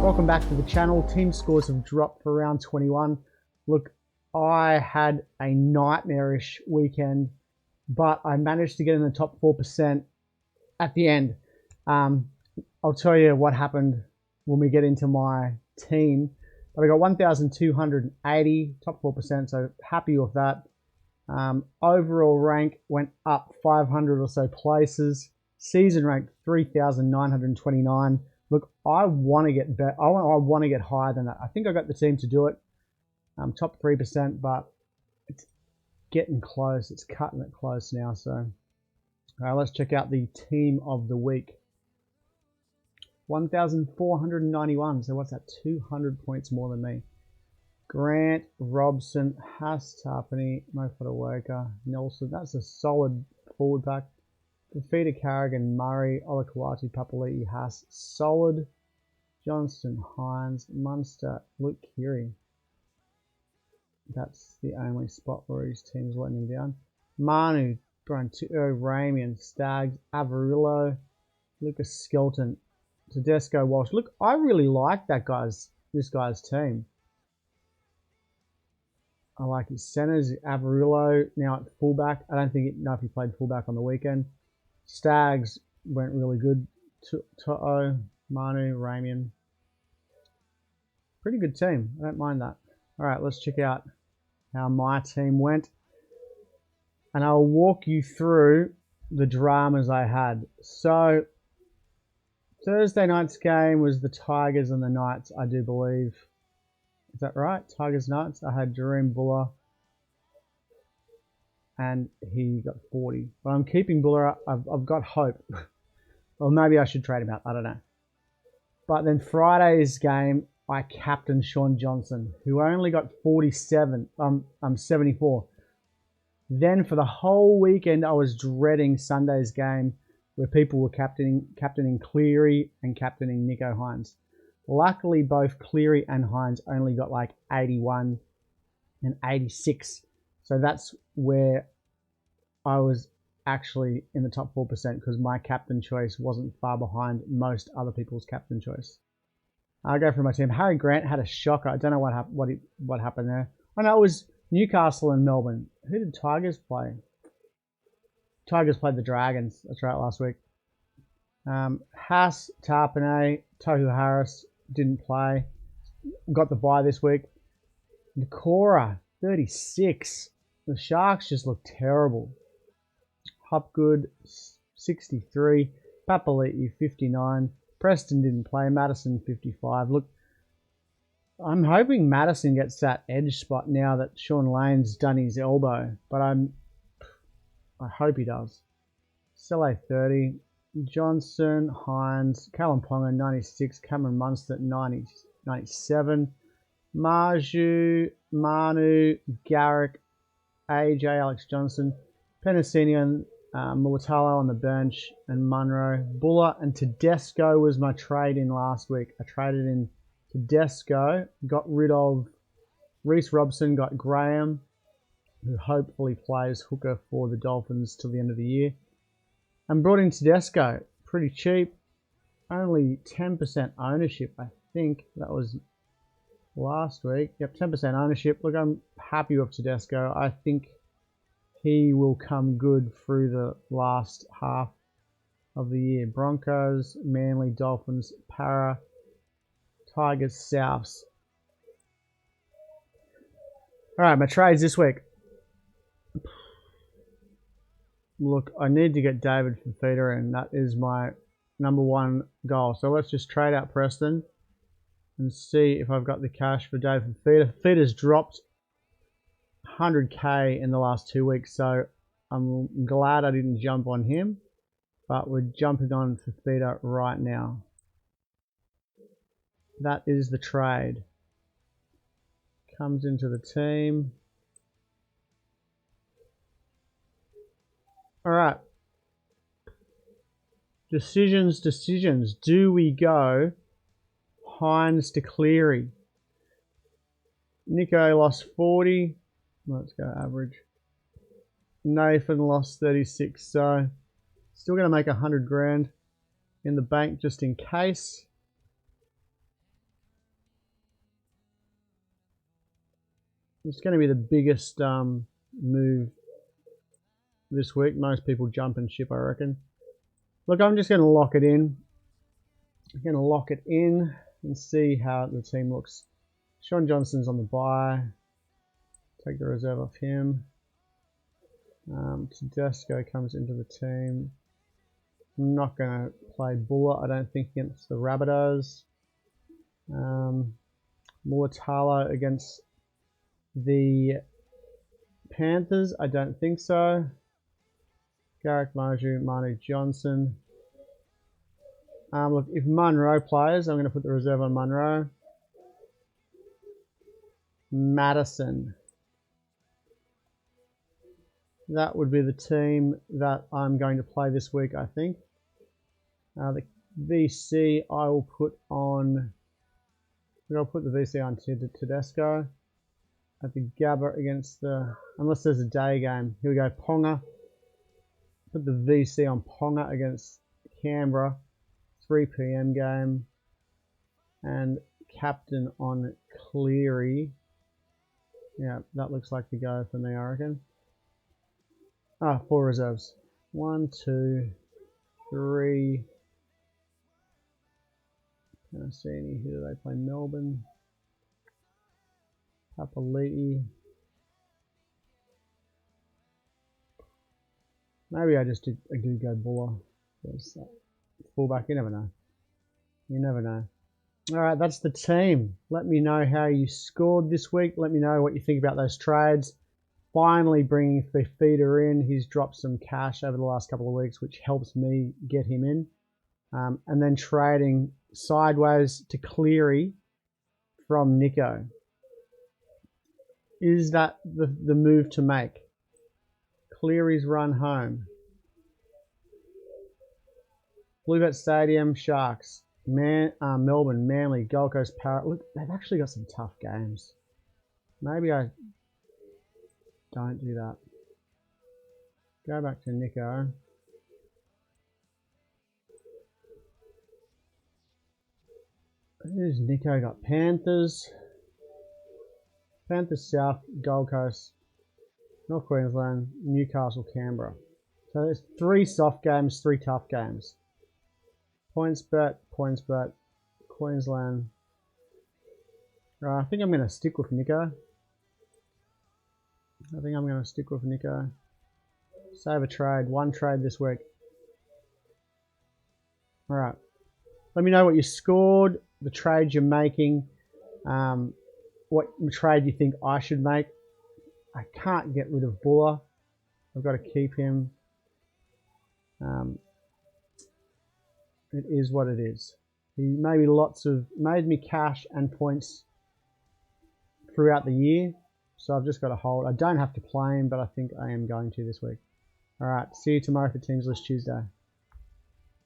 Welcome back to the channel. Team scores have dropped for round 21. Look, I had a nightmarish weekend, but I managed to get in the top 4% at the end. I'll tell you what happened when we get into my team. But I got 1,280, top 4%, so happy with that. Overall rank went up 500 or so places. Season rank 3,929. Look, I want to get better. I want to get higher than that. I think I got the team to do it. Top 3%, but it's getting close. It's cutting it close now. So, all right, let's check out the team of the week. 1,491. So what's that? 200 points more than me. Grant, Robson, Haas, Tarpany, Mo Fodaworka, Nelson. That's a solid forward pack. Fifita, Carrigan, Murray, Olakawati, Papali'i, Haas, solid. Johnston, Hynes, Munster, Luke Cleary. That's the only spot where his team's letting him down. Manu, Brantuo, Ramian, Staggs, Avarillo, Lucas Skelton, Tedesco, Walsh. Look, I really like this guy's team. I like his centers. Avarillo now at fullback. I don't know if he played fullback on the weekend. Staggs went really good. To'o, Manu, Ramian. Pretty good team. I don't mind that. All right, let's check out how my team went. And I'll walk you through the dramas I had. So, Thursday night's game was the Tigers and the Knights, I do believe. Is that right? Tigers Knights. I had Jareem Buller. And he got 40. But I'm keeping Buller. I've got hope. Or maybe I should trade him out. I don't know. But then Friday's game, I captained Sean Johnson, who only got 47. 74. Then for the whole weekend, I was dreading Sunday's game, where people were captaining Cleary and captaining NICHO Hynes. Luckily, both Cleary and Hynes only got like 81 and 86. So that's where I was actually in the top 4% because my captain choice wasn't far behind most other people's captain choice. I'll go through my team. Harry Grant had a shocker. I don't know what happened there. I know it was Newcastle and Melbourne. Who did Tigers play? Tigers played the Dragons. That's right, last week. Haas, Tarpane, Tohu Harris didn't play. Got the bye this week. Nakora, 36. The Sharks just look terrible. Hopgood, 63. Papali'i, 59. Preston didn't play. Madison, 55. Look, I'm hoping Madison gets that edge spot now that Sean Lane's done his elbow. But I hope he does. Sele, 30. Johnson, Hynes, Callum Ponga, 96. Cameron Munster, 97. Marju, Manu, Garrick, AJ, Alex Johnson, Penasinian, Mulatalo on the bench, and Munro. Buller and Tedesco was my trade in last week. I traded in Tedesco, got rid of Reece Robson, got Graham, who hopefully plays hooker for the Dolphins till the end of the year, and brought in Tedesco, pretty cheap, only 10% ownership, I think. That was last week. Yep, 10% ownership. Look, I'm happy with Tedesco. I think he will come good through the last half of the year. Broncos, Manly, Dolphins, Para, Tigers, Souths. All right, my trades this week. Look, I need to get David Fifita in. That is my #1 goal. So let's just trade out Preston and see if I've got the cash for David Fifita. Fifita's dropped 100k in the last 2 weeks, so I'm glad I didn't jump on him. But we're jumping on Fifita right now. That is the trade. Comes into the team. All right. Decisions. Do we go Hynes to Cleary? NICHO lost 40. Let's go average. Nathan lost 36. So still going to make 100 grand in the bank just in case. It's going to be the biggest move this week. Most people jumping ship, I reckon. Look, I'm just going to lock it in. I'm going to lock it in and see how the team looks. Sean Johnson's on the bye. Take the reserve off him. Tedesco comes into the team. I'm not going to play Buller, I don't think, against the Rabbitohs. Mulatalo against the Panthers, I don't think so. Garrick Marju, Manu Johnson. Look, if Munro plays, I'm going to put the reserve on Munro. Madison. That would be the team that I'm going to play this week, I think. The VC I will put on... I'll put the VC on Tedesco. At the Gabba against the... Unless there's a day game. Here we go, Ponga. Put the VC on Ponga against Canberra. 3 PM game. And captain on Cleary. Yeah, that looks like the go for me, I reckon. 4 reserves. 1, 2, 3. Can I see any here? They play Melbourne. Papali'i. Maybe I do go Buller. Fullback, you never know. You never know. Alright, that's the team. Let me know how you scored this week. Let me know what you think about those trades. Finally bringing Fifita in. He's dropped some cash over the last couple of weeks, which helps me get him in. And then trading sideways to Cleary from NICHO. Is that the move to make? Cleary's run home. Bluebet Stadium, Sharks. Melbourne, Manly, Gold Coast, Parrot. Look, they've actually got some tough games. Maybe I don't do that. Go back to NICHO. Who's NICHO got? Panthers. Panthers South, Gold Coast, North Queensland, Newcastle, Canberra. So there's 3 soft games, 3 tough games. Points bet, Queensland. I think I'm going to stick with NICHO. Save a trade, 1 trade this week. Alright. Let me know what you scored, the trades you're making, what trade you think I should make. I can't get rid of Buller. I've got to keep him. It is what it is. He made me cash and points throughout the year, so I've just got to hold. I don't have to play him, but I think I am going to this week. Alright, see you tomorrow for Teams List Tuesday.